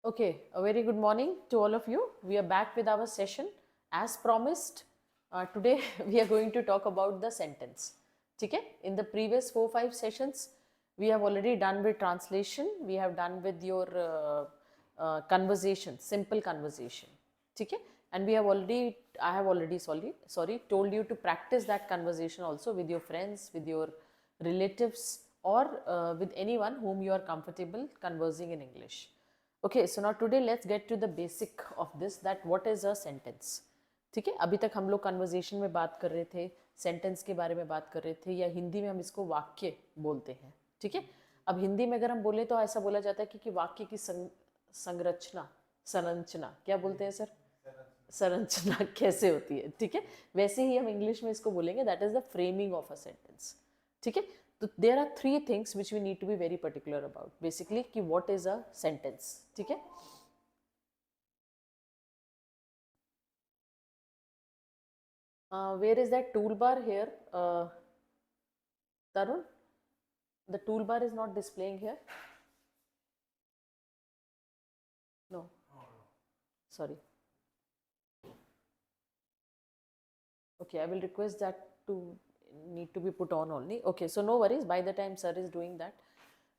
Okay, a very good morning to all of you. We are back with our session. As promised, today we are going to talk about the sentence. Okay? In the previous 4-5 sessions, we have already done with translation. We have done with your conversation, simple conversation. Okay? And I have already, told you to practice that conversation also with your friends, with your relatives, or with anyone whom you are comfortable conversing in English. Okay, so now today let's get to the basic of this, that what is a sentence. ठीक है, अभी तक हम लोग conversation में बात कर रहे थे, सेंटेंस के बारे में बात कर रहे थे, या हिंदी में हम इसको वाक्य बोलते हैं. ठीक है, अब हिंदी में अगर हम बोले तो ऐसा बोला जाता है कि वाक्य की संरचना, संरचना क्या बोलते हैं सर, संरचना कैसे होती है. ठीक है, वैसे ही हम इंग्लिश में इसको बोलेंगे, that is the framing of a sentence. ठीक है, तो there are 3 things which we need to be very particular about. Basically कि व्हाट इज अ सेंटेंस. ठीक है, where is that toolbar here, Tarun? The toolbar is not displaying here. No, sorry. Okay, I will request that to need to be put on only. Okay, so no worries, by the time sir is doing that.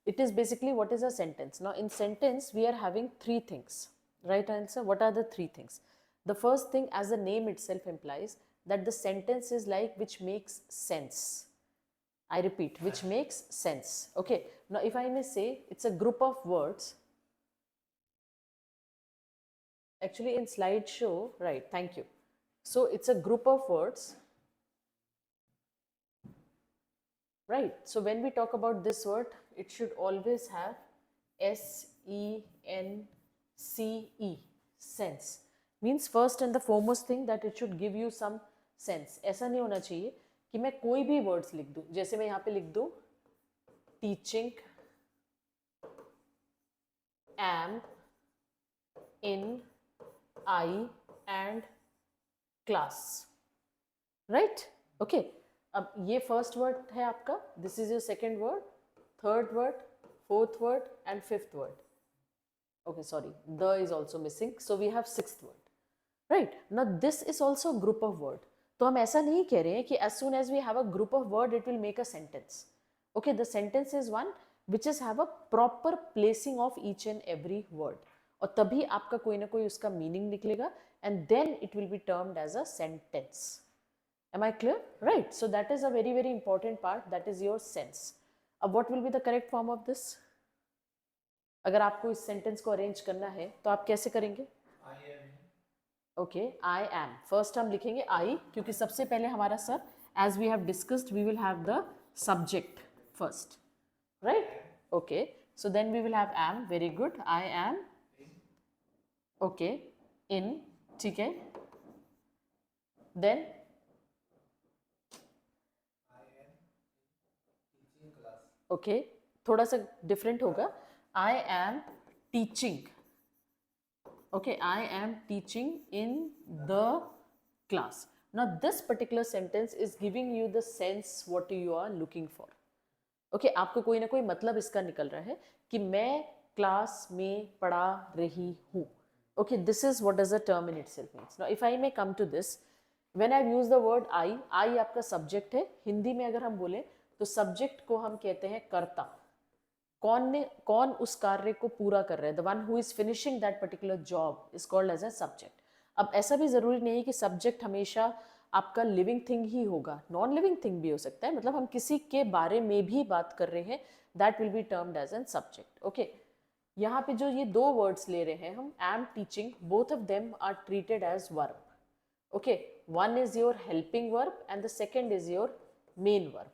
It is basically what is a sentence. Now in sentence we are having 3 things. Right answer, what are the 3 things? The first thing, as the name itself implies, that the sentence is like which makes sense. I repeat, which makes sense. Okay, now if I may say, it's a group of words. Actually in slideshow, right, thank you. So it's a group of words. Right, so when we talk about this word, it should always have S-E-N-C-E, sense. Means first and the foremost thing that it should give you some sense. ऐसा नहीं होना चाहिए कि मैं कोई भी words लिख दूं. जैसे मैं यहाँ पे लिख दूं teaching, am, in, I and class. Right? Okay. अब ये फर्स्ट वर्ड है आपका, this is your second word, third word, fourth word and fifth word. Okay, sorry, the is also missing, so we have sixth word. Right, now this is also a group of word. तो हम ऐसा नहीं कह रहे हैं कि as soon as we have a group of word it will make a sentence. Okay, the sentence is one which is have a proper placing of each and every word, और तभी आपका कोई ना कोई उसका मीनिंग निकलेगा, and then it will be termed as a sentence. Am I clear? Right. So that is a very, very important part. That is your sense. What will be the correct form of this? अगर आपको इस sentence को arrange करना है तो आप कैसे करेंगे? Okay, I M. फर्स्ट हम लिखेंगे आई, क्योंकि सबसे पहले हमारा sir, as we have discussed, we will have the subject first. Right? Okay, so then we will have am. Very good. I am. Okay, in. ठीक है, देन ओके, थोड़ा सा डिफरेंट होगा. I am teaching. Okay, I am teaching in the class. Now this particular sentence is giving you the sense what you are looking for. Okay, आपको कोई ना कोई मतलब इसका निकल रहा है कि मैं क्लास में पढ़ा रही हूँ. Okay, this is what does the term in itself means. Now if I may come to this, when I use the word I आपका सब्जेक्ट है. हिंदी में अगर हम बोले तो सब्जेक्ट को हम कहते हैं कर्ता. कौन उस कार्य को पूरा कर रहा है, the one who is finishing that particular job is called as a subject. अब ऐसा भी जरूरी नहीं है कि सब्जेक्ट हमेशा आपका लिविंग थिंग ही होगा, नॉन लिविंग थिंग भी हो सकता है. मतलब हम किसी के बारे में भी बात कर रहे हैं, that will be termed as an subject. Okay, यहाँ पे जो ये 2 वर्ड्स ले रहे हैं हम, am, teaching, both of them are treated as verb. Okay, one is your helping verb and the second is your main verb.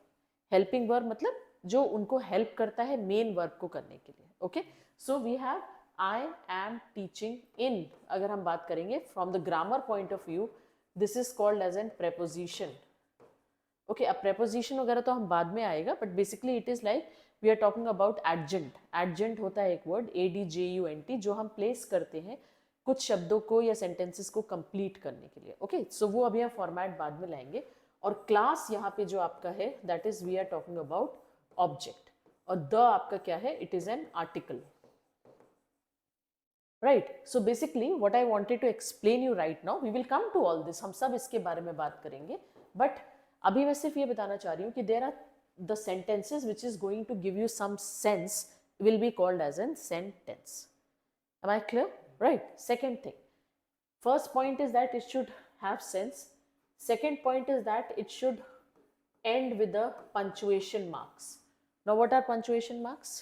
Helping verb मतलब जो उनको हेल्प करता है मेन वर्ब को करने के लिए. Okay, so we have I am teaching in. अगर हम बात करेंगे from the grammar point of view, this is called as an preposition. Okay, अब प्रेपोजिशन वगैरह तो हम बाद में आएगा, but basically it is like we are talking about agent. Agent होता है एक वर्ड ADJUNT, जो हम प्लेस करते हैं कुछ शब्दों को या सेंटेंसेस को कंप्लीट करने के लिए. ओके, सो वो अभी हम फॉर्मेट बाद में लाएंगे. और क्लास यहाँ पे जो आपका है, that is we are talking about object. और द आपका क्या है, it is an article. Right. So basically what I wanted to explain you right now, we will come to all this, हम सब इसके बारे में बात करेंगे, बट अभी मैं सिर्फ ये बताना चाह रही हूँ कि there are the sentences which is going to give you some sense will be called as an sentence. Am I clear? Right. Second thing, first point is that it should have sense. Second point is that it should end with the punctuation marks. Now what are punctuation marks?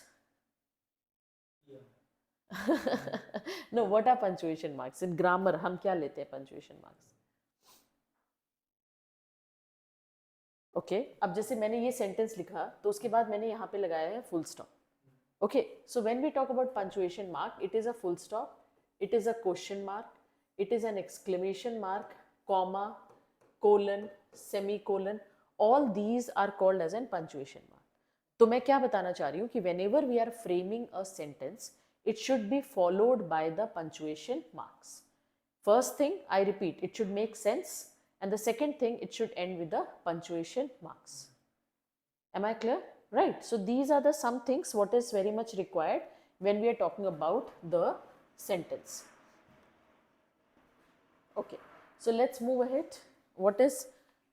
No, what are punctuation marks in grammar? हम क्या लेते हैं punctuation marks? Okay, अब जैसे मैंने ये sentence लिखा तो उसके बाद मैंने यहाँ पे लगाया है full stop. Okay, so when we talk about punctuation mark, it is a full stop, it is a question mark, it is an exclamation mark, comma, colon, semicolon, all these are called as an punctuation mark. तो मैं क्या बताना चाह रही हूँ कि whenever we are framing a sentence, it should be followed by the punctuation marks. First thing, I repeat, it should make sense, and the second thing, it should end with the punctuation marks. Am I clear? Right. So these are the some things what is very much required when we are talking about the sentence. Okay. So let's move ahead. What is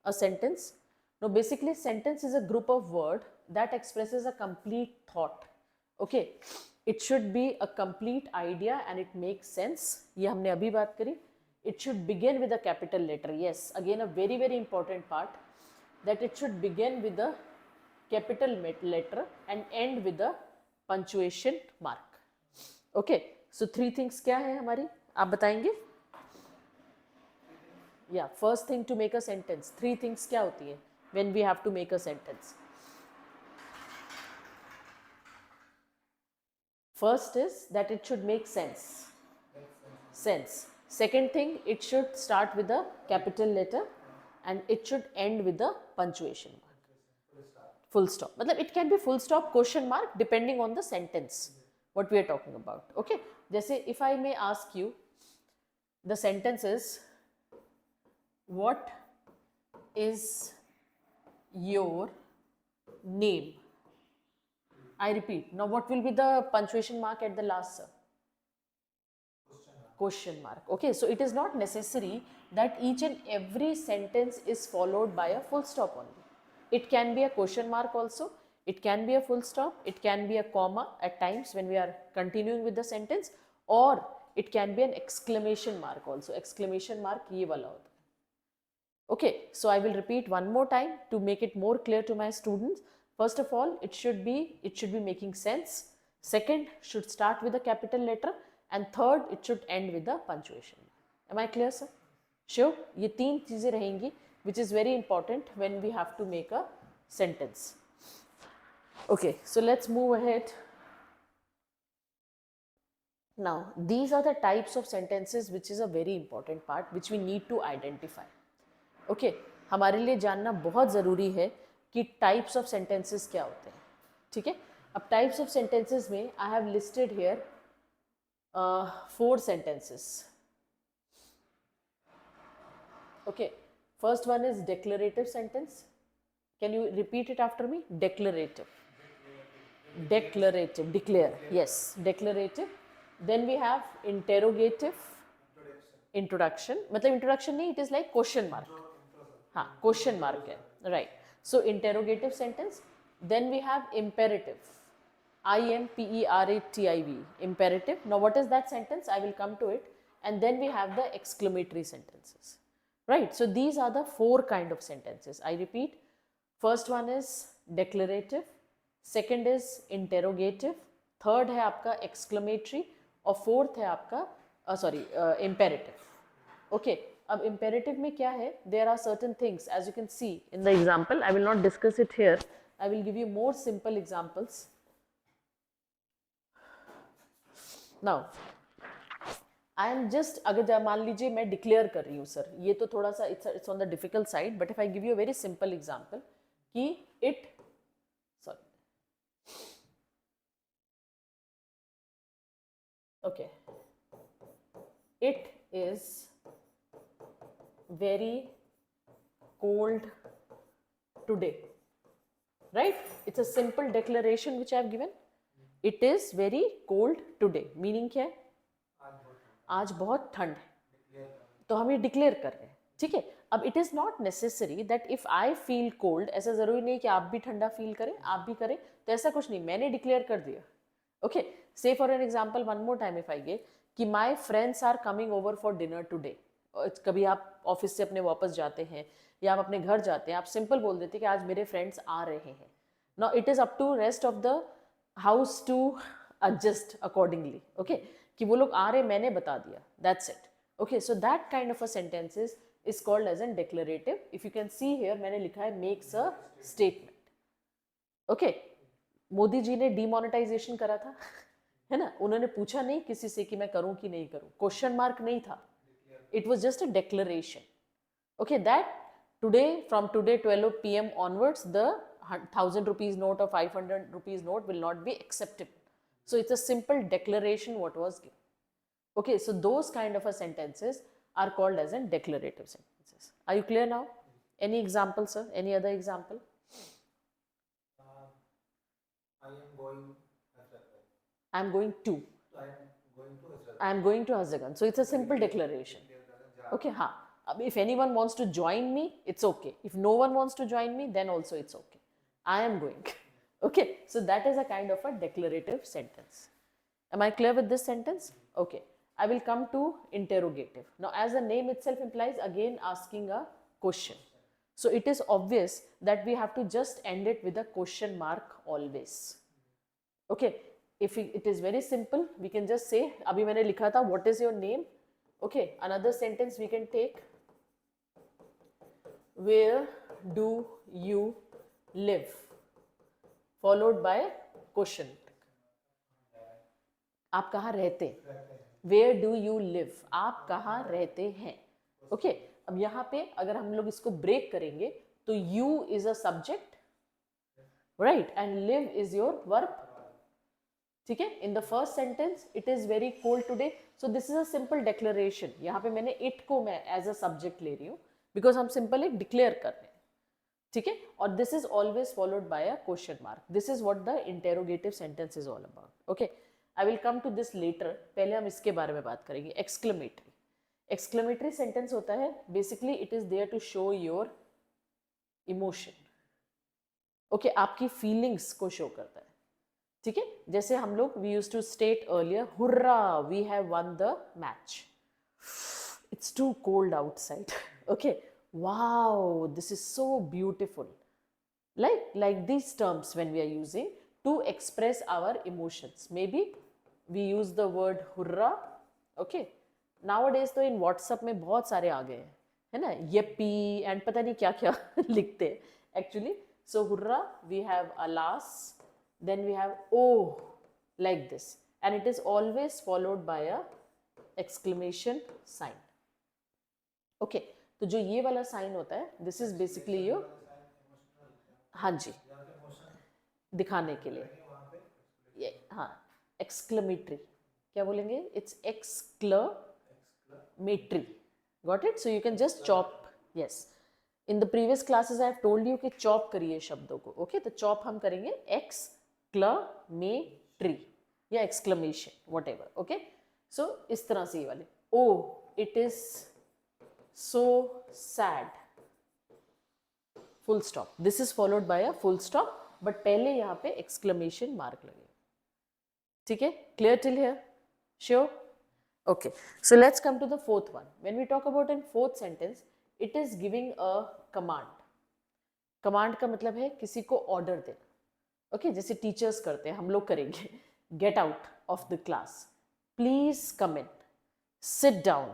a sentence? Now basically sentence is a group of word that expresses a complete thought. Okay. It should be a complete idea and it makes sense. ये हमने अभी बात करी. It should begin with a capital letter. Yes, again a very very important part, that it should begin with a capital letter and end with a punctuation mark. Okay, so three things क्या है हमारी, आप बताएंगे? Yeah, first thing to make a sentence, three things क्या होती है when we have to make a sentence? First is that it should make sense. Sense. Second thing, it should start with a capital letter and it should end with a punctuation mark. Full stop. मतलब it can be full stop, question mark, depending on the sentence what we are talking about. Okay. जैसे if I may ask you, the sentence is, what is your name? I repeat. Now what will be the punctuation mark at the last, sir? Question mark. Okay, so it is not necessary that each and every sentence is followed by a full stop only. It can be a question mark also, it can be a full stop, it can be a comma at times when we are continuing with the sentence, or it can be an exclamation mark also. Exclamation mark ये वाला होता है. Okay, so I will repeat one more time to make it more clear to my students. First of all, it should be making sense. Second, should start with a capital letter, and third, it should end with a punctuation. Am I clear, sir? Sure. ये तीन चीजें रहेंगी which is very important when we have to make a sentence. Okay, so let's move ahead. Now, these are the types of sentences which is a very important part which we need to identify. Okay, हमारे लिए जानना बहुत ज़रूरी है कि types of sentences क्या होते हैं. ठीक है, अब टाइप्स ऑफ सेंटेंसेस में I have listed here 4 sentences. Okay, first one is declarative sentence. Can you repeat it after me? Declarative. Declarative, declare. Yes, declarative. Then we have interrogative. Introduction. मतलब introduction नहीं, it is like question mark. हाँ, question mark है. Right. So interrogative sentence. Then we have imperative. IMPERATIV. Imperative. Now what is that sentence? I will come to it. And then we have the exclamatory sentences. Right. So these are the 4 kind of sentences. I repeat. First one is declarative. Second is interrogative. Third है आपका exclamatory. और fourth है आपका imperative. Okay. अब imperative में क्या है? There are certain things, as you can see in the example. I will not discuss it here. I will give you more simple examples. Now, I am just, अगर मान लीजिए मैं declare कर रही हूँ सर, ये तो थोड़ा सा it's on the difficult side, but if I give you a very simple example कि it is very cold today, right? It's a simple declaration which I have given. It is very cold today. Meaning क्या है? आज बहुत ठंड है, तो हम ये डिक्लेयर कर रहे हैं, ठीक है। अब it is not necessary that if I feel cold, ऐसा ज़रूरी नहीं कि आप भी ठंडा फील करें, आप भी करें, तो ऐसा कुछ नहीं, मैंने डिक्लेयर कर दिया। Okay, say for an example one more time if I गे कि my friends are coming over for dinner today. कभी आप ऑफिस से अपने वापस जाते हैं या आप अपने घर जाते हैं, आप सिंपल बोल देते हैं कि आज मेरे फ्रेंड्स आ रहे हैं। Now it is up to rest of the house to adjust accordingly, okay, कि वो लोग आ रहे, मैंने बता दिया, that's it. Okay, so that kind of a sentences is called as an declarative. If you can see here, मैंने लिखा है makes a statement. Okay, Modi ji ने डिमोनेटाइजेशन करा था, है ना, उन्होंने पूछा नहीं किसी से कि मैं करूं कि नहीं करूं, क्वेश्चन मार्क नहीं था, it was just a declaration. Okay, that today, from today 12 p.m. onwards, the 1000 rupees note or 500 rupees note will not be acceptable. So it's a simple declaration what was given. Okay, so those kind of a sentences are called as in declarative sentences. Are you clear now? Any example, sir? Any other example? I am going Hazratgarh. I am going to. I am going to Hazratgarh. I am going to Hazargan. So it's a simple declaration. Okay, ha. If anyone wants to join me, it's okay. If no one wants to join me, then also it's okay. I am going. Okay, so that is a kind of a declarative sentence. Am I clear with this sentence? Okay, I will come to interrogative. Now, as the name itself implies, again asking a question. So it is obvious that we have to just end it with a question mark always. Okay, if it is very simple, we can just say, abhi maine likha tha, what is your name? Okay, another sentence we can take, where do you live? Followed by question. आप कहाँ रहते? Where do you live? आप कहाँ रहते हैं? Okay, अब यहाँ पे अगर हम लोग इसको ब्रेक करेंगे तो you is a subject, right, and live is your verb. ठीक है, in the first sentence it is very cold today, so this is a simple declaration. यहाँ पे मैंने इट को मैं एज अ सब्जेक्ट ले रही हूँ बिकॉज हम सिंपल एक डिक्लेयर कर रहे हैं, ठीक है, और this is always followed by a question mark. This is what the interrogative sentence is all about. Okay, I will come to this later, पहले हम इसके बारे में बात करेंगे। एक्सक्लेमेटरी, एक्सक्लेमेटरी सेंटेंस होता है basically it is there to show your emotion. Okay, आपकी फीलिंग्स को शो करता है, ठीक है, जैसे हम लोग we use to state earlier, hurrah we have won the match, it's too cold outside, okay, wow this is so beautiful, like these terms when we are using to express our emotions. Maybe we use the word hurrah. Okay, nowadays तो in WhatsApp में बहुत सारे आ गए हैं, है ना, yippee and पता नहीं क्या क्या लिखते हैं actually. So hurrah, we have alas, then we have oh, like this, and it is always followed by a exclamation sign. Okay, तो जो ये वाला साइन होता है दिस इज बेसिकली योर, हाँ जी, दिखाने के लिए ये, हाँ, एक्सक्लेमेटरी, क्या बोलेंगे, it's exclamatory, got it. So you can just chop, yes, in the previous classes I have told you कि चॉप करिए शब्दों को। ओके, तो चॉप हम करेंगे एक्सक्लेमेटरी या exclamation whatever. Okay, so इस तरह से ये वाले, oh it is so sad, full stop, this is followed by a full stop, but पहले यहाँ पे एक्सक्लेमेशन मार्क लगे, ठीक है, clear till here, sure? Okay, so let's come to the fourth one. When we talk about in fourth sentence, it is giving a command. Command का मतलब है किसी को order देना, okay, जैसे teachers करते हैं, हम लोग करेंगे, get out of the class, please come in, sit down,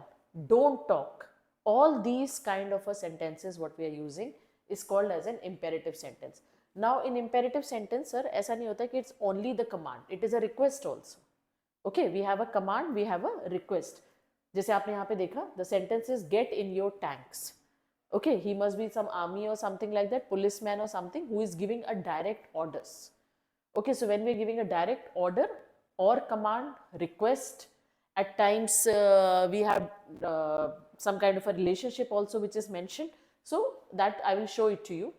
don't talk. All these kind of a sentences what we are using is called as an imperative sentence. Now in imperative sentence, sir, ऐसा नहीं होता कि it's only the command, it is a request also. Okay, we have a command, we have a request. जैसे आपने यहाँ पे देखा, the sentence is get in your tanks. Okay, he must be some army or something like that, policeman or something who is giving a direct orders. Okay, so when we are giving a direct order or command, request, at times we have some kind of a relationship also which is mentioned. So that I will show it to you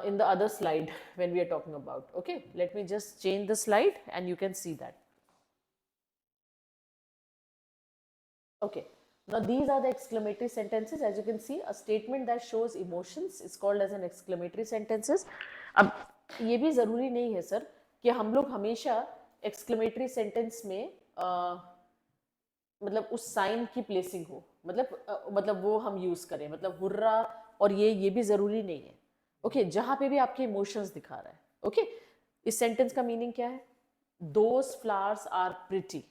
in the other slide when we are talking about. Okay, let me just change the slide and you can see that. Okay. Now these are the exclamatory sentences. As you can see, a statement that shows emotions is called as an exclamatory sentences. अब ये भी ज़रूरी नहीं है sir कि हम लोग हमेशा exclamatory sentence में मतलब उस साइन की प्लेसिंग हो, मतलब वो हम यूज़ करें, मतलब हुर्रा और ये भी ज़रूरी नहीं है. ओके, जहाँ पे भी आपके इमोशंस दिखा रहा है. ओके, इस सेंटेंस का मीनिंग क्या है? Those flowers are pretty.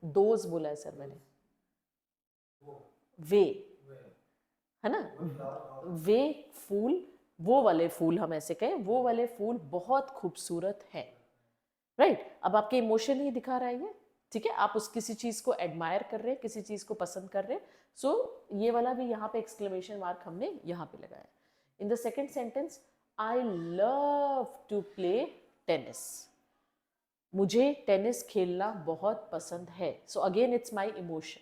Those बोला है सर मैंने, वे, है ना, वे फूल, वो वाले फूल हम ऐसे कहें, वो वाले फूल बहुत खूबसूरत हैं. राइट, अब आपके इमोशन ही दिखा रहा है ये. ठीक है, आप उस किसी चीज को एडमायर कर रहे हैं, किसी चीज को पसंद कर रहे हैं. सो ये वाला भी यहाँ पे एक्सक्लेमेशन मार्क हमने यहाँ पे लगाया. In the second sentence, I love to play tennis. मुझे टेनिस खेलना बहुत पसंद है. So again it's my emotion.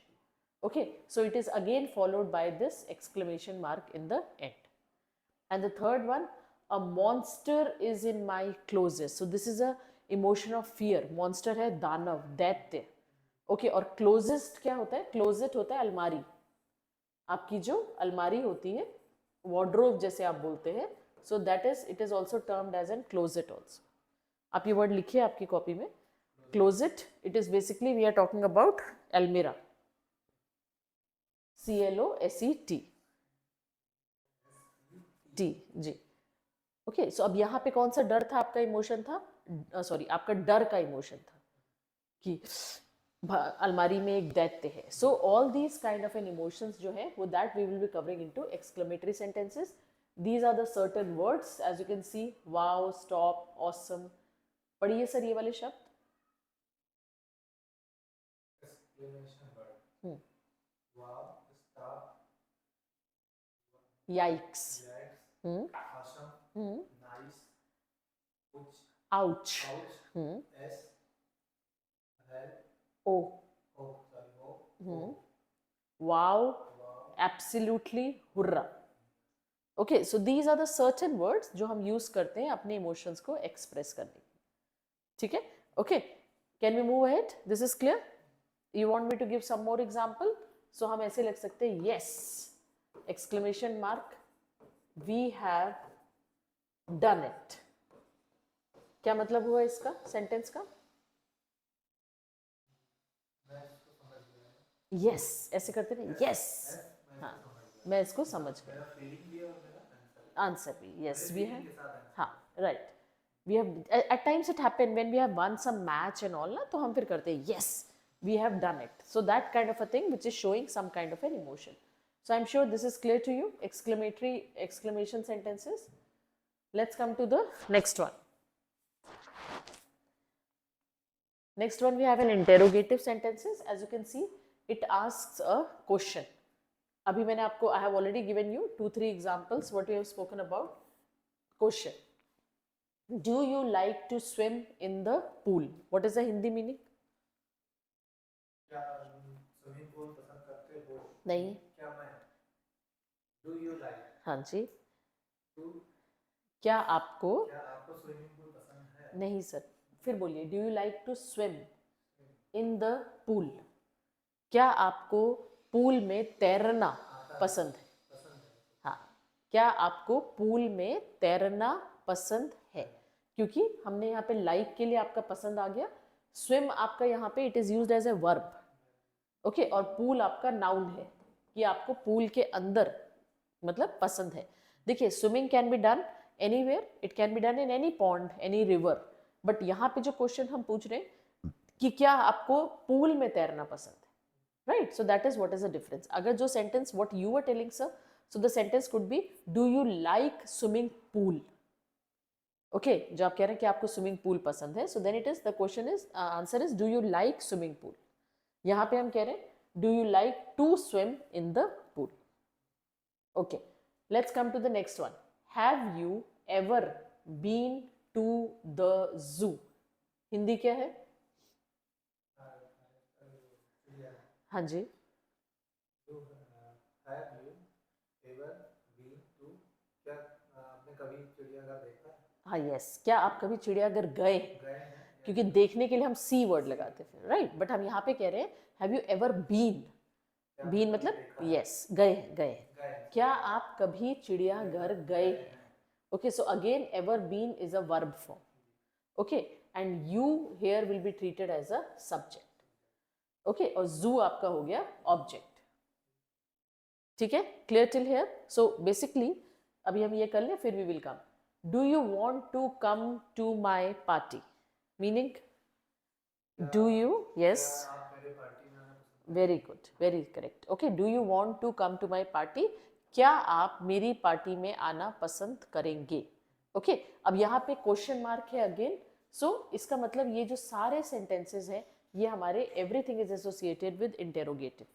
Okay, so it is again followed by this exclamation mark in the end. And the third one, a monster is in my closet. So this is a emotion of fear. Monster है दानव, दैत्य. Okay, और closest क्या होता है? Closet होता है अलमारी. आपकी जो अलमारी होती है, wardrobe जैसे आप बोलते हैं. So that is, it is also termed as an closet also. आप ये word लिखिए आपकी कॉपी में. Closet, it is basically we are talking about almirah. CLOSET T G. Okay, so अब यहाँ पे कौन सा डर था? आपका इमोशन था, सॉरी आपका डर का इमोशन था कि अलमारी में एक दैत्य है. So all these kind of an emotions जो है वो that we will be covering into exclamatory sentences. These are the certain words as you can see, wow, stop, awesome. पढ़िए सर ये वाले शब्द. Exclamation word. Wow, stop, Yikes. relax, awesome, nice, ouch, Ouch. S, help, Oh. oh, Wow, absolutely, hurrah. Okay, so these are the certain words जो हम use करते हैं अपने emotions को express करने के. ठीक है? Okay, can we move ahead? This is clear? You want me to give some more example? So हम ऐसे लिख सकते हैं, yes, exclamation mark, we have done it. क्या मतलब हुआ इसका सेंटेंस का? Yes, ऐसे करते ना, yes. हाँ, मैं इसको समझ गया. आंसर भी, yes, we have. हाँ, right. We have, at times it happen when we have won some match and all ना, तो हम फिर करते हैं yes, we have done it. So that kind of a thing which is showing some kind of an emotion. So I'm sure this is clear to you. Exclamation sentences. Let's come to the next one. Next one we have an interrogative sentences. As you can see, it asks a question. अभी मैंने आपको, I have already given you 2-3 examples what we have spoken about. Question. Do you like to swim in the pool? What is the Hindi meaning? क्या swimming pool पसंद करते हो? नहीं. क्या मैं? Do you like? हाँ जी. Do, क्या आपको स्विमिंग पूल पसंद है? नहीं सर, फिर बोलिए. Do you like to swim in the pool? क्या आपको पूल में तैरना पसंद है? हाँ, क्या आपको पूल में तैरना पसंद है? क्योंकि हमने यहाँ पे लाइक के लिए आपका पसंद आ गया. स्विम आपका यहाँ पे it is used as a verb. Okay, और पूल आपका नाउन है कि आपको पूल के अंदर मतलब पसंद है. देखिए, swimming can be done anywhere, it can be done in any pond, any river. But यहाँ पे जो क्वेश्चन हम पूछ रहे हैं कि क्या आपको पूल में तैरना पसंद है, right? So that is what is the difference. अगर जो sentence what you are telling sir, so the sentence could be do you like swimming pool. Okay, जो आप कह रहे हैं कि आपको स्विमिंग पूल पसंद है, so then it is the question is answer is do you like swimming pool. यहाँ पे हम कह रहे हैं do you like to swim in the pool. Okay, let's come to the next one. Have you ever been to the zoo? Hindi क्या है? हाँ जी. Have you ever been to? क्या आपने कभी चिड़ियाघर देखा है? हाँ, यस. क्या आप कभी चिड़ियाघर गए? गए हैं क्योंकि देखने के लिए हम सी वर्ड लगाते थे, राइट, बट हम यहाँ पे कह रहे हैं have you ever been, been मतलब यस, गए गए, क्या आप कभी चिड़ियाघर गए हैं, okay, so again ever been is a verb form, okay, and you here will be treated as a subject, okay, और जू आपका हो गया ऑब्जेक्ट, ठीक है, clear till here. So basically अभी हम ये कर लें, फिर we will come. Do you want to come to my party, meaning do you, yes, आप मेरे पार्टी में आना पसंद very good, very correct, okay, do you want to come to my party, क्या आप मेरी पार्टी में आना पसंद करेंगे, ओके, अब यहाँ पे क्वेश्चन मार्क है अगेन, सो इसका मतलब ये जो सारे सेंटेंसेस हैं ये हमारे everything is associated with interrogative,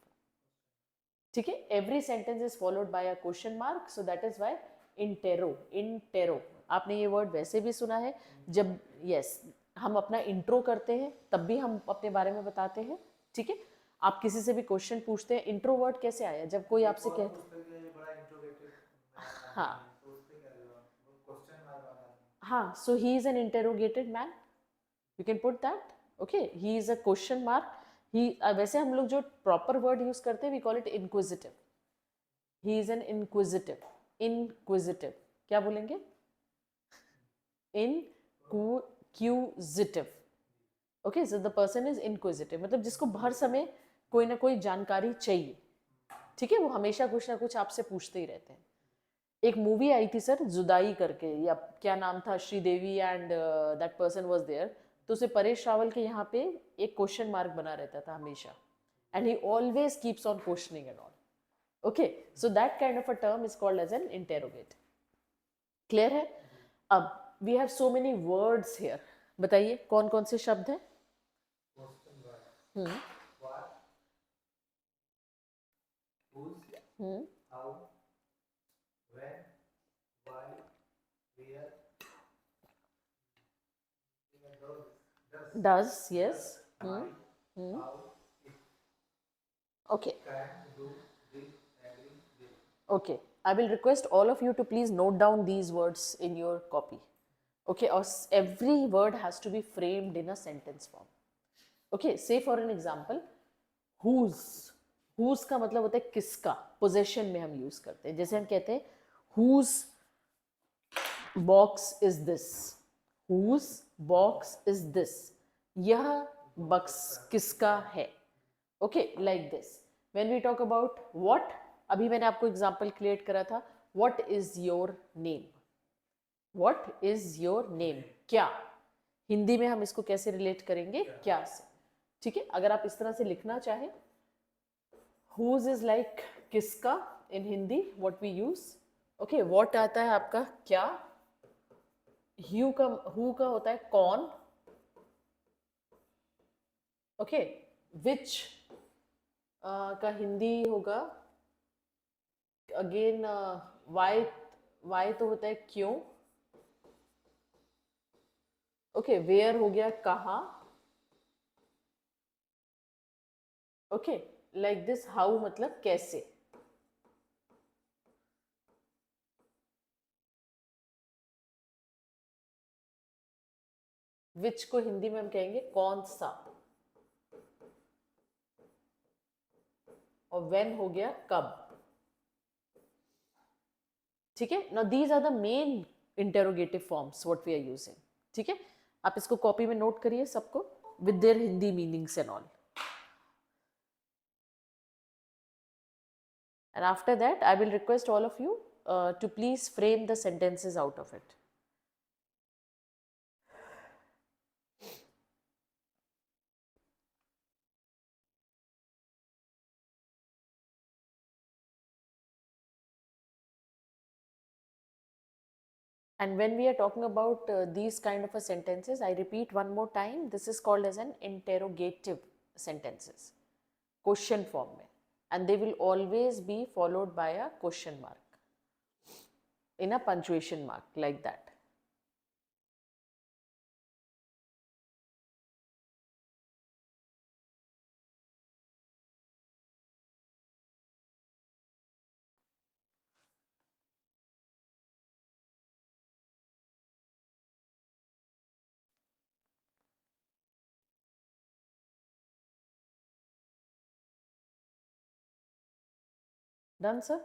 ठीक है, every sentence is followed by a question mark, so that is why interro, interro, आपने ये वर्ड वैसे भी सुना है जब यस हम अपना इंट्रो करते हैं तब भी हम अपने बारे में बताते हैं, ठीक है, आप किसी से भी क्वेश्चन पूछते हैं, इंट्रो वर्ड कैसे आया, जब कोई आपसे कहता है बड़ा इंट्रोगेटिव हाँ तो उस पे क्या क्वेश्चन मार्क वाला हाँ, so he is an interrogated man, you can put that, okay, he is a question mark, he वैसे हम लोग जो प्रॉपर वर्ड यूज करते हैं we call it inquisitive, he is an inquisitive, inquisitive क्या बोलेंगे, inquisitive, okay, so the person is inquisitive, मतलब जिसको हर समय कोई ना कोई जानकारी चाहिए, ठीक है, वो हमेशा कुछ ना कुछ आपसे पूछते ही रहते हैं। एक मूवी आई थी सर जुदाई करके, या क्या नाम था, Sridevi and that person was there, तो उसे परेश रावल के यहाँ पे एक क्वेश्चन मार्क बना रहता था हमेशा, and he always keeps on questioning and all, okay, so that kind of a term is called as an interrogate, clear है। अब we have so many words here, बताइए कौन कौन से शब्द हैं, question word what whose how when why where does, yes, how okay, can do will agree will okay, I will request all of you to please note down these words in your copy, okay, or every word has to be framed in a sentence form, okay, say for an example whose, whose का मतलब होता है किसका, possession में हम use करते हैं, जैसे हम कहते हैं whose box is this, whose box is this, यह बक्स किसका है, okay, like this, when we talk about what, अभी मैंने आपको एग्जांपल क्रिएट करा था, what is your name, what is your name, क्या, हिंदी में हम इसको कैसे रिलेट करेंगे, क्या से, ठीक है, अगर आप इस तरह से लिखना चाहें, whose इज लाइक किसका in Hindi, what we use, okay, what आता है आपका क्या, हु का होता है कौन, ओके, विच का हिंदी होगा अगेन वाई, वाई तो होता है क्यों, ओके, वेयर हो गया कहाँ, ओके, लाइक दिस, हाउ मतलब कैसे, विच को हिंदी में हम कहेंगे कौन सा, और व्हेन हो गया कब, ठीक है, now these are the main interrogative forms what we are using, ठीक है, आप इसको कॉपी में नोट करिए सबको with their Hindi meanings and all, and after that I will request all of you to please frame the sentences out of it. And when we are talking about these kind of a sentences, I repeat one more time, this is called as an interrogative sentences, question form mein, and they will always be followed by a question mark in a punctuation mark like that. Done, sir?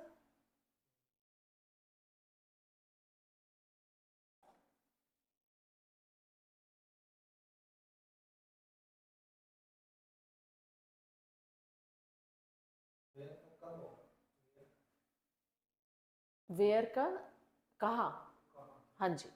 Where का कहाँ, हाँ जी,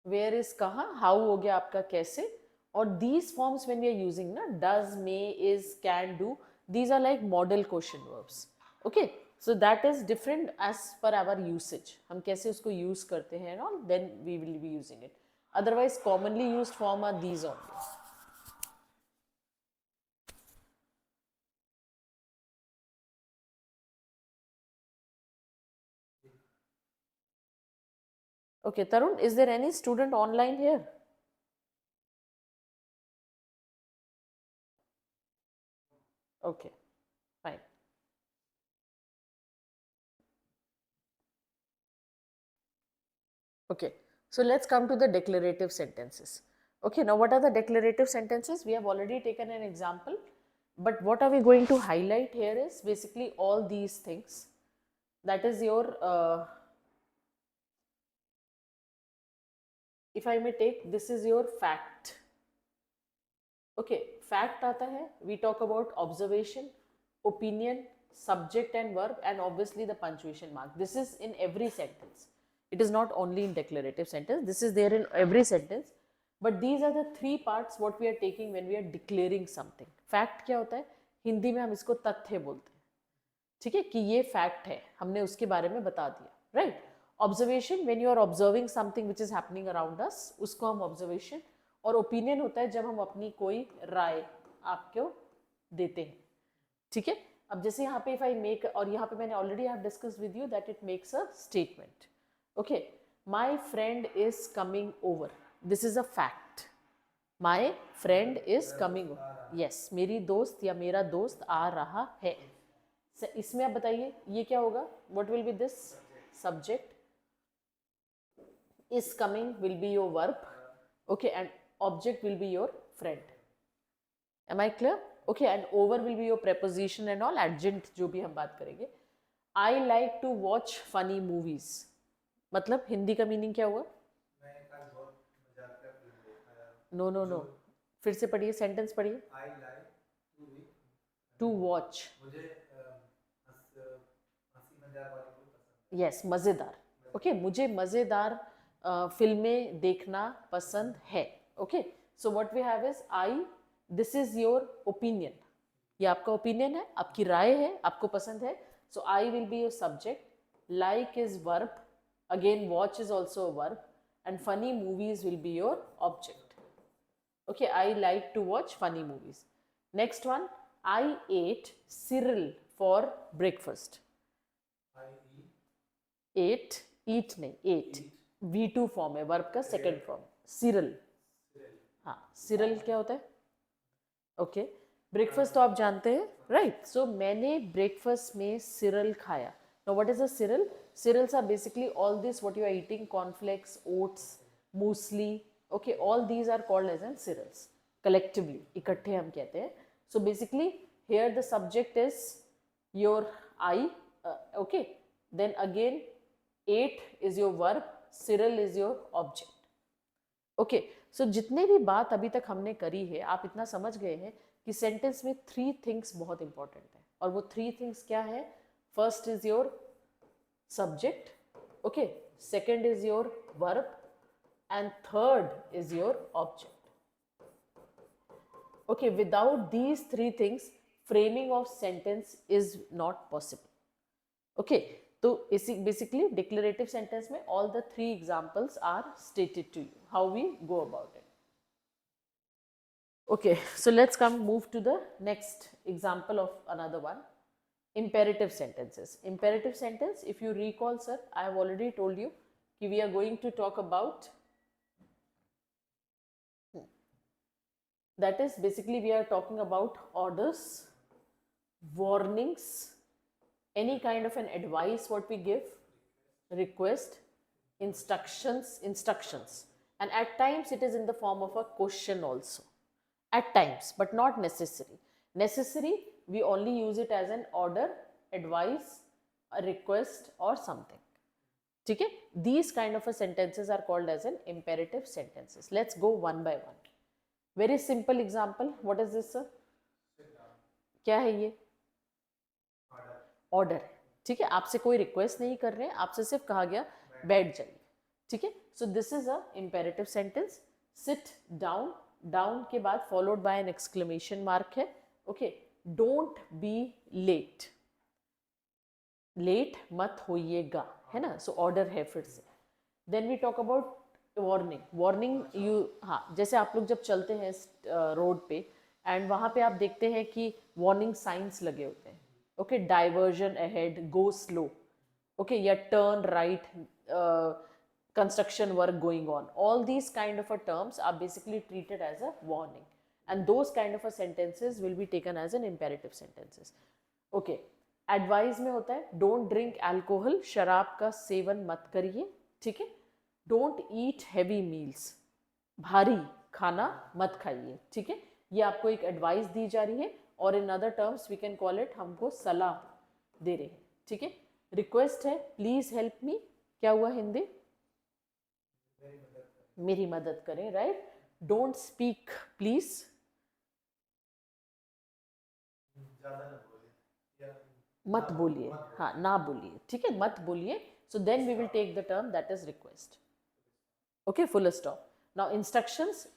where is कहाँ, how हो गया आपका कैसे, और these forms when we are using ना, does, may, is, can, do, these are like model question verbs. Okay, so that is different as per our usage, हम कैसे उसको use करते हैं and all, then we will be using it. Otherwise commonly used form are these only. Okay, Tarun, is there any student online here? Okay, fine. Okay, so let's come to the declarative sentences. Okay, now what are the declarative sentences? We have already taken an example, but what are we going to highlight here is basically all these things. That is your, if I may take, this is your fact. Okay, fact आता है, we talk about observation, opinion, subject and verb, and obviously the punctuation mark. This is in every sentence. It is not only in declarative sentence, this is there in every sentence. But these are the three parts what we are taking when we are declaring something. Fact क्या होता है, हिंदी में हम इसको तथ्य बोलते हैं, ठीक है, कि ये फैक्ट है, हमने उसके बारे में बता दिया, right. Observation, when you are observing something which is happening around us, उसको हम ऑब्जर्वेशन. और ओपिनियन होता है जब हम अपनी कोई राय आपको देते हैं, ठीक है. अब जैसे यहाँ पे इफ आई मेक, और यहाँ पे मैंने already have discuss with you that it makes a statement. Okay, my friend is coming over, this is a fact. My friend is coming, yes, मेरी दोस्त या मेरा दोस्त आ रहा है. इसमें आप बताइए ये क्या होगा, what will be this, subject. Is coming will be your verb. Okay, and object will be your friend. Am I clear? Okay, and over will be your preposition and all, adjunct जो भी हम बात करेंगे. I like to watch funny movies, मतलब हिंदी का meaning क्या हुआ? No no no, फिर से पढ़िए, सेंटेंस पढ़िए. I like to watch, मुझे हंसी मजाक वाली मूवी पसंद यस, मज़ेदार. ओके, मुझे मज़ेदार फिल्में देखना पसंद है. Okay, so what we have is I, this is your opinion, ये आपका ओपिनियन है, आपकी राय है, आपको पसंद है. So I will be your subject, like is verb, again watch is also verb, and funny movies will be your object. Okay, I like to watch funny movies. Next one, I ate cereal for breakfast. I ate, eat नहीं, ate V2 form है, verb का second form, cereal. हाँ, cereal क्या होता है? Okay, breakfast तो आप जानते हैं, राइट. सो मैंने ब्रेकफास्ट में cereal खाया. Now what is a cereal? Cereals are basically all this what you are eating, cornflakes, oats, muesli. Okay, all these are called as an cereals collectively, इकट्ठे हम कहते हैं. So basically here the subject is your I, okay, then again ate is your verb, cereal is your object. Okay, so जितने भी बात अभी तक हमने करी है, आप इतना समझ गए हैं कि सेंटेंस में थ्री थिंग्स बहुत इंपॉर्टेंट है. और वो थ्री थिंग्स क्या है? First is your subject, okay, second is your verb, and third is your object. Okay, without these three things, framing of sentence is not possible. Okay, so basically declarative sentence में all the three examples are stated to you, how we go about it. Okay, so let's move to the next example of another one, imperative sentences. Imperative sentence, if you recall, sir, I have already told you कि we are going to talk about, that is basically we are talking about orders, warnings, any kind of an advice what we give, request, instructions, and at times it is in the form of a question also, at times, but not necessary. We only use it as an order advice, a request or something. ठीक है, these kind of a sentences are called as an imperative sentences. Let's go one by one. Very simple example. What is this, sir? क्या है ये? Order है. ठीक है, आपसे कोई रिक्वेस्ट नहीं कर रहे हैं, आपसे सिर्फ कहा गया बैठ जाइए. ठीक है, so this is a imperative sentence. Sit down, down के बाद followed by an exclamation mark है. Okay, don't be late, late मत होइएगा, है ना. सो ऑर्डर है फिर से. Then we talk about warning. Warning you, हाँ, जैसे आप लोग जब चलते हैं रोड पे एंड वहाँ पे आप देखते हैं कि वार्निंग साइंस लगे होते हैं. Okay, diversion ahead, go slow, okay, या turn right, construction work going on. All these kind of a terms are basically treated as a warning, and those kind of a sentences will be taken as an imperative sentences. Okay, advise में होता है don't drink alcohol, शराब का seven मत करिए. ठीक है, don't eat heavy meals, भारी खाना मत खाइए. ठीक है, ये आपको एक एडवाइस दी जा रही है, और in other terms we can call it, हमको सलाह दे रहे हैं. ठीक है, रिक्वेस्ट है प्लीज हेल्प मी, क्या हुआ हिंदी? मेरी मदद करें, राइट. डोंट स्पीक प्लीज, मत बोलिए, हाँ ना बोलिए. ठीक है, मत बोलिए. So then we will take the term that is request. Okay, full stop. Now instructions,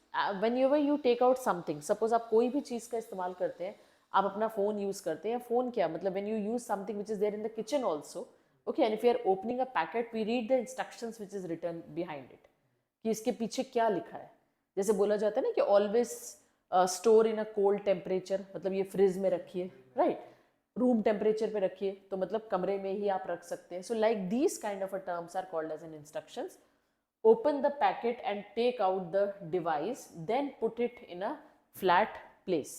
whenever you take out something, suppose आप कोई भी चीज़ का इस्तेमाल करते हैं, आप अपना फ़ोन यूज़ करते हैं. फ़ोन क्या मतलब, when you use something which is there in the kitchen also. Okay, and if you are opening a packet, we read the instructions which is written behind it, कि इसके पीछे क्या लिखा है. जैसे बोला जाता है ना कि always store in a cold temperature, मतलब ये फ्रिज में रखिए, राइट. रूम टेम्परेचर पे रखिए, तो मतलब कमरे में ही आप रख सकते हैं. So like these kind of a terms are called as an instructions. Open the packet and take out the device, then put it in a flat place.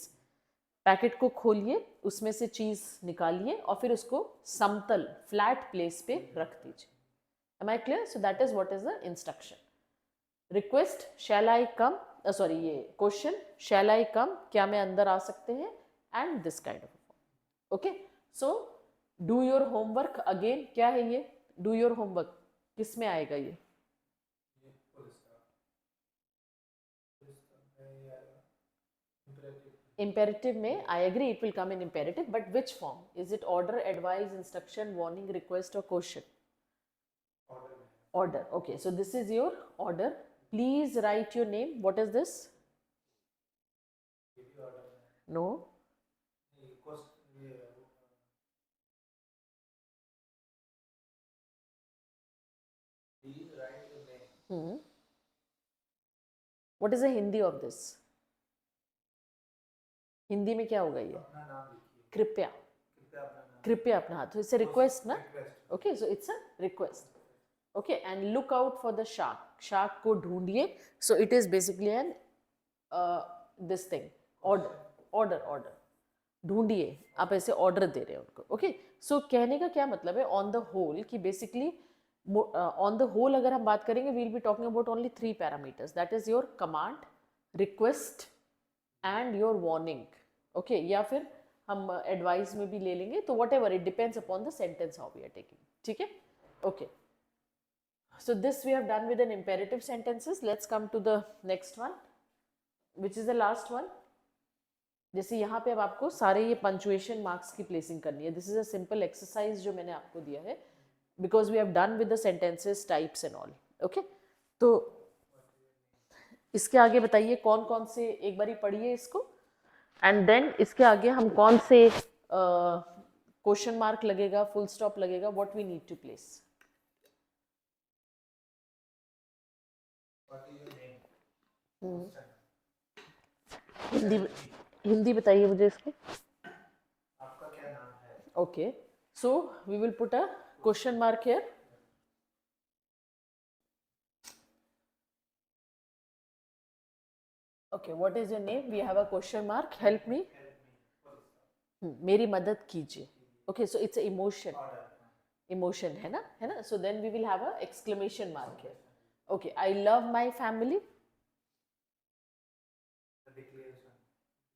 Packet को खोलिए, उसमें से चीज़ निकालिए और फिर उसको समतल फ्लैट प्लेस पे रख दीजिए. Am I clear? So that is what is the instruction. Request, shall I come? Sorry, ये question, shall I come? क्या मैं अंदर आ सकते हैं? And this kind of. Okay. So do your homework again. क्या है ये? Do your homework. किस में आएगा ये? Imperative में, I agree it will come in imperative, but which form? Is it order, advice, instruction, warning, request or question? Order. Okay, so this is your order. Please write your name. What is this? No. Please write your name. What is the Hindi of this? Hindi में क्या होगा ये? अपना नाम लिखिए. कृपया, कृपया अपना नाम. कृपया अपना हाथ. तो इससे रिक्वेस्ट ना. Request. Okay, so it's a request. Okay, and look out for the shark. Shark को ढूंढिए. So it is basically an this thing, order, order, order. ढूंढिए, आप ऐसे ऑर्डर दे रहे हैं उनको. ओके, सो कहने का क्या मतलब है ऑन द होल, कि बेसिकली ऑन द होल अगर हम बात करेंगे, we will be talking about only 3 parameters, that is your command, request and your warning. Okay, या फिर हम एडवाइस में भी ले लेंगे, तो whatever, it depends upon the sentence how we are taking. ठीक है, okay. So this we have done with an imperative sentences. Let's come to the next one, which is the last one. जैसे यहाँ पे अब आपको सारे ये punctuation marks की प्लेसिंग करनी है. This is a simple exercise जो मैंने आपको दिया है, because we have done with the sentences types and all. Okay, तो इसके आगे बताइए कौन कौन से, एक बारी पढ़िए इसको, एंड देन इसके आगे हम कौन से क्वेश्चन मार्क लगेगा, फुल स्टॉप लगेगा, what we need to place. What is your name? Hindi, Hindi बताइए मुझे इसकी. आपका क्या नाम है? Okay, so we will put a question mark here. Okay, what is your name? We have a question mark. Help me, मेरी मदद कीजिए. Okay, so it's emotion, emotion है ना, है ना. So then we will have a exclamation mark here. Okay, I love my family. Declaration.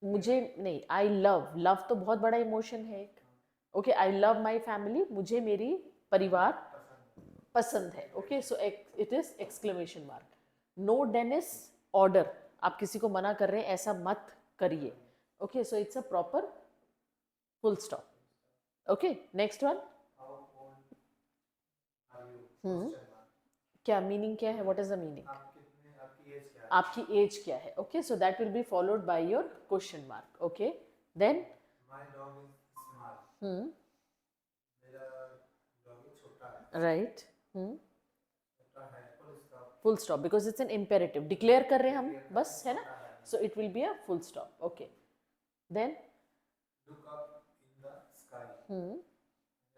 मुझे नहीं, I love, love तो बहुत बड़ा इमोशन है एक. Okay, I love my family, मुझे मेरी परिवार पसंद है. Okay, so it is exclamation mark. No डेनिस ऑर्डर, आप किसी को मना कर रहे हैं ऐसा मत करिए. Okay, so it's a proper full stop. Okay, next one. How old are you? Question mark. क्या मीनिंग क्या है? What is the meaning? आप कितने, आपकी एज क्या है? आपकी एज क्या है? Okay, so that will be followed by your question mark. Okay, then My dog is small. मेरा dog छोटा है. राइट, छोटा है. Full stop. Full stop, because it's an imperative, declare कर रहे हैं हम बस, है ना. So it will be a full stop. Okay, then Look up in the sky.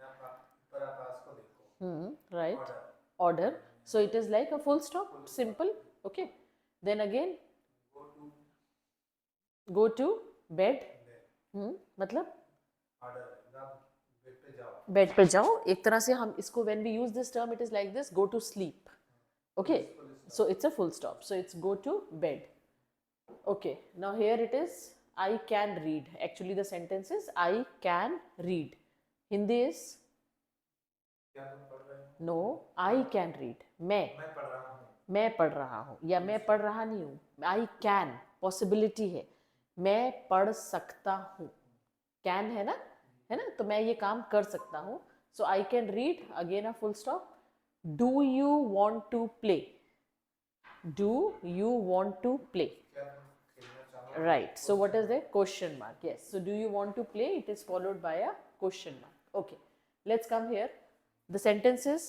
आप ऊपर आकाश को देखो. Right, Order. Order, so it is like a full stop, simple. Okay, then again Go to go to bed. bed. मतलब Order. आप bed पे जाओ. Bed पर जाओ. एक तरह से हम इसको when we use this term it is like this, go to sleep. Okay, so it's a full stop, so it's go to bed. Okay, now here it is, I can read. Actually the sentence is I can read. Hindi is क्या तुम पढ़ रहे हो? no, I can read. मैं मैं पढ़ रहा हूँ. मैं पढ़ रहा हूँ, या मैं पढ़ रहा नहीं हूँ. I can, possibility है, मैं पढ़ सकता हूँ. can है ना, तो मैं ये काम कर सकता हूँ. so I can read, again a full stop. Do you want to play? Do you want to play? क्या तुम खेलना चाहो? Right, so what is the question mark? Yes, so do you want to play, it is followed by a question mark. Okay, let's come here. The sentence is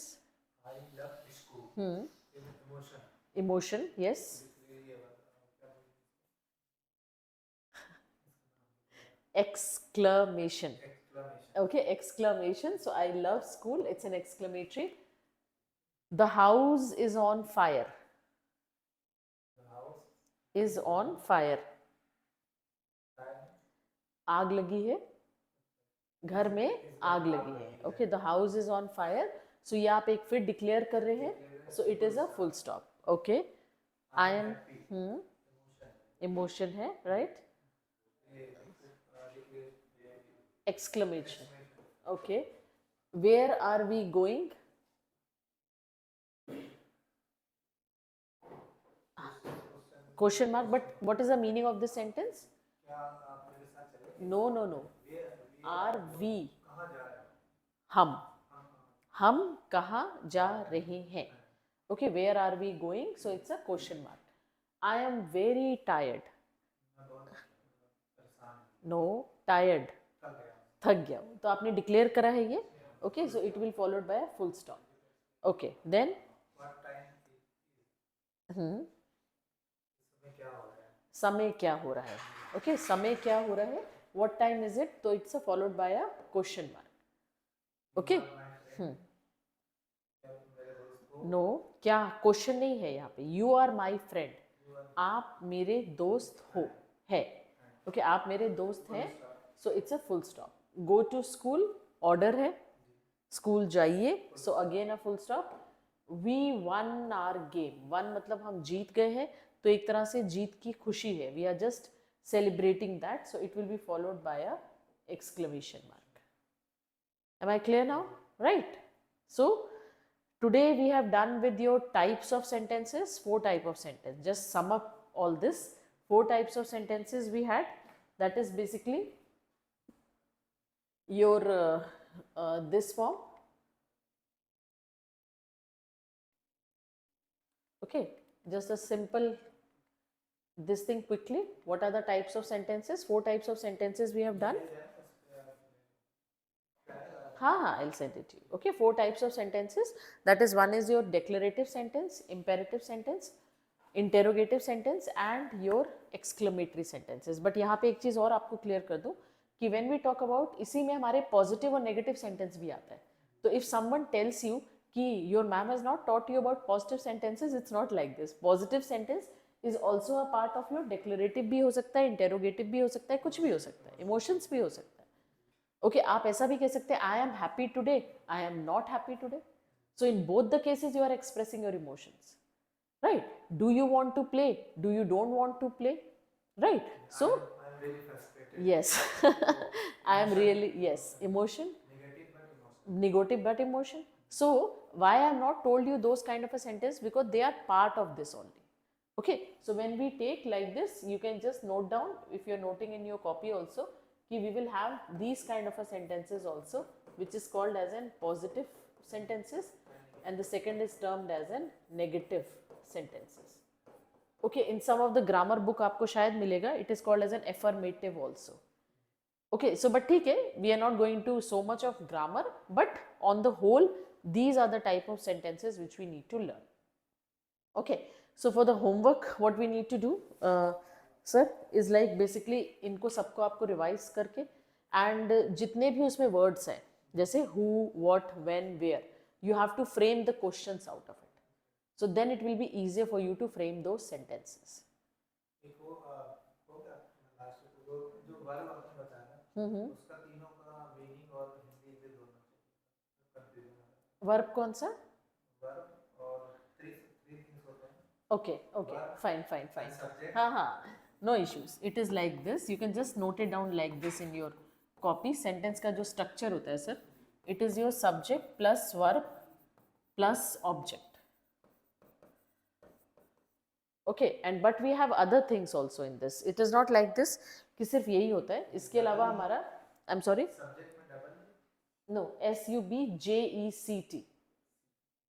I love school. Emotion. emotion. Yes, exclamation. Exclamation. Okay, exclamation. So I love school, it's an exclamatory. The house is on fire. The house. Is on fire. Time. आग लगी है, घर में आग लगी है. Okay, the house is on fire. So ये आप एक फिर डिक्लेयर कर रहे हैं, so it is a full stop. Okay, I am Emotion. Emotion है, right. Exclamation. Okay, where are we going? Question mark. But what is the meaning of this sentence? क्या आप मेरे साथ चलोगे? No no no, are we, कहाँ जा रहे हो? हम कहाँ जा रहे हैं. Okay, where are we going, so it's a question mark. I am very tired. मैं बहुत परेशान हूँ. नो, टायर्ड, थक गया. थक गया हूँ. तो आपने डिक्लेयर करा है ये. Okay, so it will followed by a full stop. Okay, then What time is? इसमें क्या हो रहा है? समय क्या हो रहा है. ओके, समय क्या हो रहा है, व्हाट टाइम इज इट, तो it's followed by a question mark. Okay, क्या तुम मेरे दोस्त हो? नो, क्या क्वेश्चन नहीं है यहाँ पे. यू आर माई फ्रेंड, आप मेरे दोस्त हो, है. ओके, आप मेरे दोस्त हैं, so it's a full stop. Go to school, order है, स्कूल जाइए, so again a full stop. We won our game. Won मतलब हम जीत गए हैं, तो एक तरह से जीत की खुशी है. We are just celebrating that, so it will be followed by a exclamation mark. Am I clear now? Right, so today we have done with your types of sentences, 4 type of sentence. Just sum up all this. 4 types of sentences we had. That is basically your this form. Okay, just a simple this thing quickly. What are the types of sentences? 4 types of sentences we have done. I'll send it to you. Okay, 4 types of sentences. That is, one is your declarative sentence, imperative sentence, interrogative sentence and your exclamatory sentences. But यहाँ पे एक चीज़ और आपको clear कर दूँ कि when we talk about, इसी में हमारे positive और negative sentence भी आता है. तो if someone tells you कि your ma'am has not taught you about positive sentences, it's not like this. Positive sentence is also a part of your declarative भी हो सकता है, interrogative भी हो सकता है, कुछ भी हो सकता है, emotions भी हो सकता है. ओके, आप ऐसा भी कह सकते हैं, I am happy today, I am not happy today. So in both the cases you are expressing your emotions, right. Do you want to play, do you don't want to play, right. So I'm really frustrated. Yes. I am really, yes, emotion, Negative but emotional. negative but emotion. So why I have not told you those kind of a sentence, because they are part of this only. Okay, so when we take like this, you can just note down, if you're noting in your copy also, कि we will have these kind of a sentences also, which is called as an positive sentences, and the second is termed as an negative sentences. Okay, in some of the grammar book आपको शायद मिलेगा, it is called as an affirmative also. Okay, so but ठीक है, we are not going to so much of grammar, but on the whole, these are the type of sentences which we need to learn. Okay, so for the homework, what we need to do, sir, is like basically इनको सबको आपको revise करके, and जितने भी उसमें words हैं, जैसे who, what, when, where, you have to frame the questions out of it. So then it will be easier for you to frame those sentences. एक वो हो गया लास्ट में वो जो वर्ब आपने बताया उसका तीनों का मीनिंग और हिंदी के दोनों कंफ्यूजन हो रहा Verb कौन सा? है वर्ब और थ्री थ्री थिंग्स होते हैं Okay, okay, fine, fine, fine. subject. हाँ हाँ, no issues. It is like this. You can just note it down like this in your copy. Sentence का जो structure होता है sir, it is your subject plus verb plus object. Okay, and but we have other things also in this. It is not like this कि सिर्फ यही होता है. इसके अलावा हमारा, I'm sorry. सब्जेक्ट में double No, SUBJECT.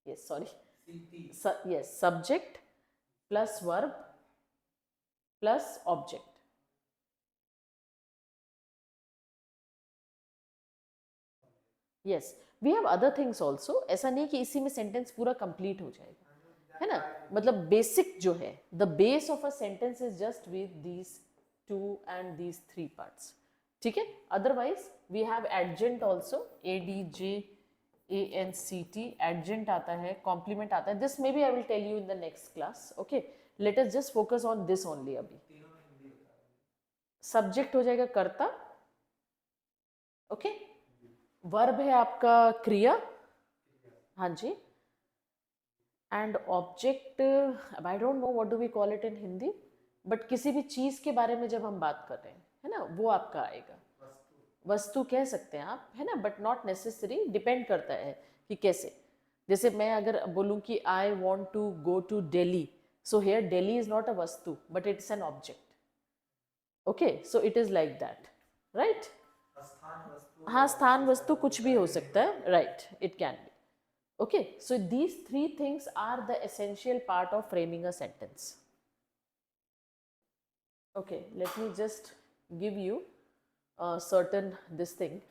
Yes, sorry. सीटी Yes, subject plus verb plus object. Yes, we have other things also. ऐसा नहीं कि इसी में sentence पूरा complete हो जाएगा, है ना? मतलब basic जो है, the base of a sentence is just with these two and these three parts. ठीक है? Otherwise, we have adjunct also, ADJANCT. Adjunct आता है, complement आता है. This maybe I will tell you in the next class. Okay? Let us just focus on this only अभी. Subject हो जाएगा कर्ता. Okay? Verb है आपका क्रिया. हाँ जी. And object, I don't know what do we call it in Hindi, but किसी भी चीज़ के बारे में जब हम बात कर रहे हैं, है ना, वो आपका आएगा. वस्तु कह सकते हैं आप, है ना, बट नॉट नेसेसरी, डिपेंड करता है कि कैसे. जैसे मैं अगर बोलूँ कि I want to go to Delhi, so here Delhi is not a वस्तु but it's an object. Okay, so it is like that, right. स्थान वस्तु हाँ, स्थान वस्तु कुछ भी हो सकता है, right, it can be. Okay, so these three things are the essential part of framing a sentence. Okay, let me just give you a certain this thing.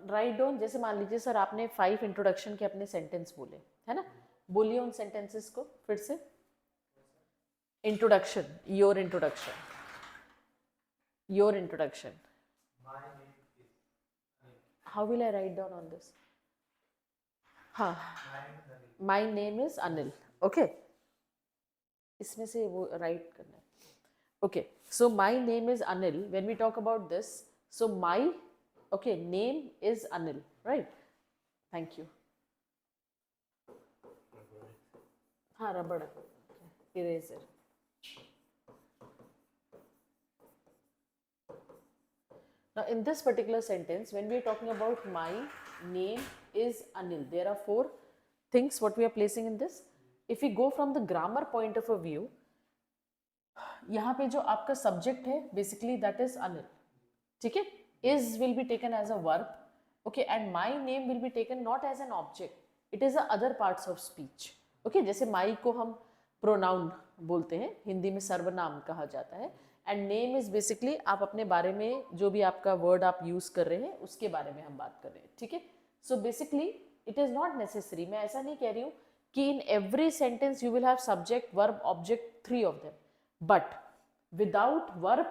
Write down. जैसे मान लीजिए सर, आपने 5 इंट्रोडक्शन के अपने sentence बोले, है ना, बोलिए उन सेंटेंसेस को फिर से. Introduction, your introduction, your introduction. My name is how will I write down on this? हाँ, my name is Anil. Okay, इसमें से वो राइट करना है. Okay, so my name is Anil. When we talk about this, so my, okay, name is Anil, right? Thank you. हाँ, rubber, eraser. Now in this particular sentence, when we are talking about my name is Anil, there are 4 things what we are placing in this. If we go from the grammar point of a view, यहाँ पे जो आपका subject है, basically that is Anil. ठीक है? Is will be taken as a verb, okay, and my name will be taken not as an object, it is the other parts of speech. Okay, जैसे my को हम pronoun बोलते हैं, हिंदी में सर्वनाम कहा जाता है, and name is basically आप अपने बारे में जो भी आपका word आप use कर रहे हैं उसके बारे में हम बात कर रहे हैं. ठीक है? So basically it is not necessary, मैं ऐसा नहीं कह रही हूँ कि in every sentence you will have subject, verb, object, 3 of them, but without verb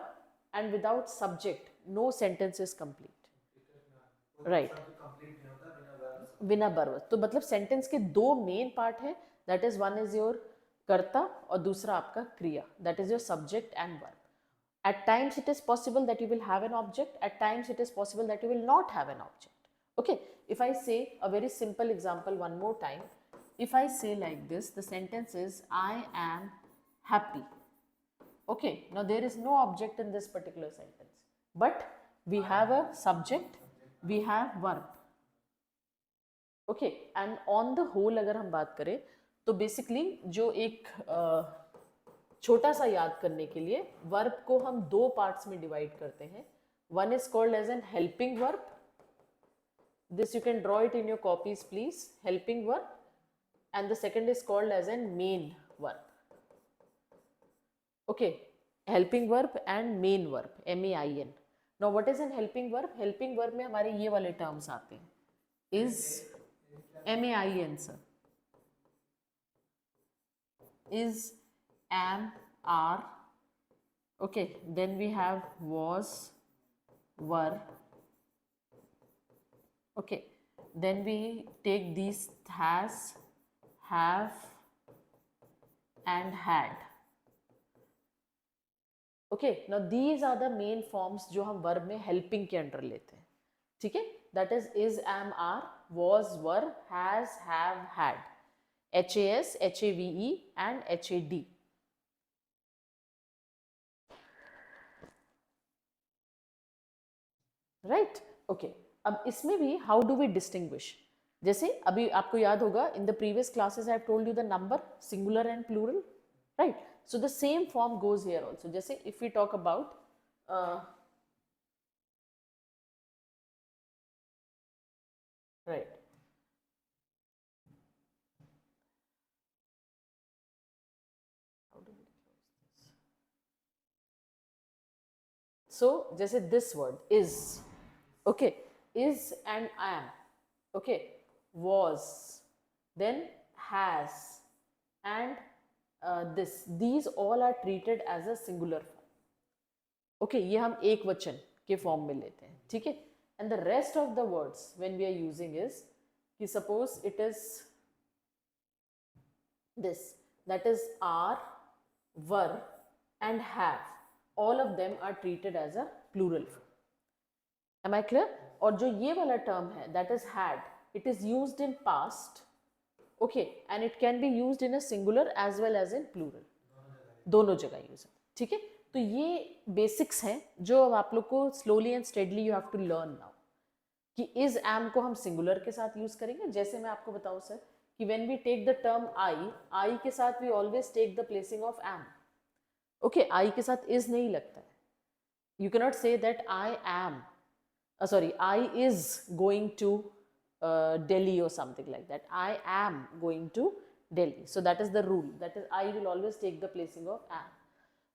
and without subject no sentence is complete. Right. Complete नहीं होता बिना वर्ब बिना वर्ब. तो मतलब सेंटेंस के दो मेन पार्ट है, that is one is your कर्ता और दूसरा आपका क्रिया, that is your subject and verb. At times it is possible that you will have an object, at times it is possible that you will not have an object. Okay, if I say a very simple example one more time, if I say like this, the sentence is I am happy. Okay, now there is no object in this particular sentence, but we have a subject, we have verb. Okay, and on the whole अगर हम बात करें तो basically जो एक छोटा सा याद करने के लिए वर्ब को हम दो पार्ट्स में डिवाइड करते हैं. One is called as an helping verb. This you can draw it in your copies please. Helping verb. And the second is called as an main verb. Okay, helping verb and main verb, MEIN. Now what is an helping verb? Helping verb में हमारे ये वाले terms आते हैं. Is MEIN sir. Is, am, are. Okay, then we have was, were. Okay, then we take these has, have and had. Okay, now these are the main forms जो हम verb में helping के under लेते हैं. ठीक है, that is, am, are, was, were, has, have, had. HAS, HAVE and HAD. Right. Okay, अब इसमें भी हाउ डू वी डिस्टिंग्विश? जैसे अभी आपको याद होगा in the previous classes I have told you the number singular and plural, right? So the same form goes here also. जैसे if we talk about right, so जैसे this word is. Okay, is and am. Okay, was, then has, and this. These all are treated as a singular form. Okay, ये हम एक वचन के form में लेते हैं. ठीक है, and the rest of the words when we are using is कि suppose it is this, that is are, were and have. All of them are treated as a plural form. Am I clear? और जो ये वाला term है that is had, it is used in past. Okay, and it can be used in a singular as well as in plural. दोनों जगह use है. ठीक है, तो ये बेसिक्स हैं जो अब आप लोग को slowly and steadily you have to learn now. कि इज एम को हम सिंगुलर के साथ यूज करेंगे. जैसे मैं आपको बताऊं सर कि when we take the term I के साथ we always take the placing of M. Okay, I के साथ इज नहीं लगता है. You can not say that I am I is going to Delhi or something like that. I am going to Delhi. So that is the rule. That is, I will always take the placing of am.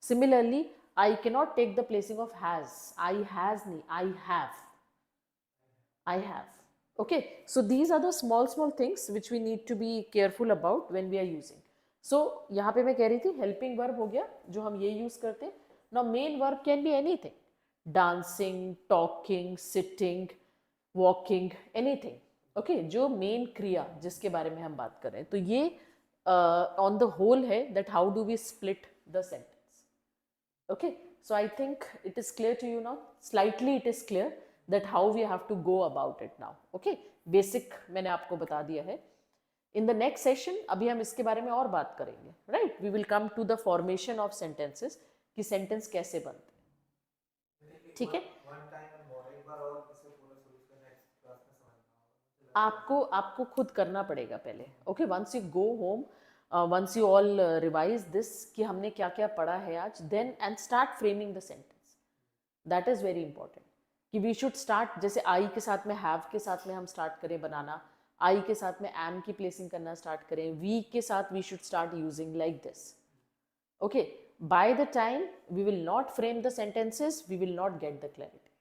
Similarly, I cannot take the placing of has. I has nahi. I have. I have. Okay. So these are the small things which we need to be careful about when we are using. So यहाँ पे मैं कह रही थी helping verb हो गया जो हम ये use करते हैं. Now main verb can be anything. Dancing, talking, sitting, walking, anything. Okay, जो मेन क्रिया जिसके बारे में हम बात कर रहे हैं. तो ये ऑन द होल है that how do we split the sentence. Okay, so I think it is clear to you now. Slightly it is clear that how we have to go about it now. Okay, basic मैंने आपको बता दिया है. In the next session अभी हम इसके बारे में और बात करेंगे. Right, we will come to the formation of sentences कि sentence कैसे बनते हैं. ठीक है, आपको खुद करना पड़ेगा पहले. Okay, once you go home, once you all revise this कि हमने क्या क्या पढ़ा है आज, then and start framing the sentence. That is very important कि वी शुड स्टार्ट. जैसे आई के साथ में हैव के साथ में हम स्टार्ट करें बनाना, आई के साथ में एम की प्लेसिंग करना स्टार्ट करें, वी के साथ we should start using like this. Okay, by the time we will not frame the sentences, we will not get the clarity.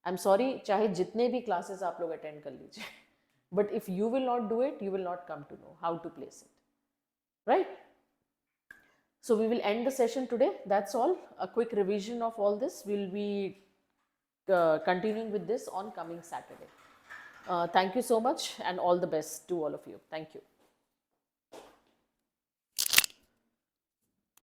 I'm sorry, चाहे जितने भी classes आप लोग attend कर लीजिए, but if you will not do it, you will not come to know how to place it, right? So we will end the session today. That's all. A quick revision of all this. We'll be continuing with this on coming Saturday. Thank you so much and all the best to all of you. Thank you.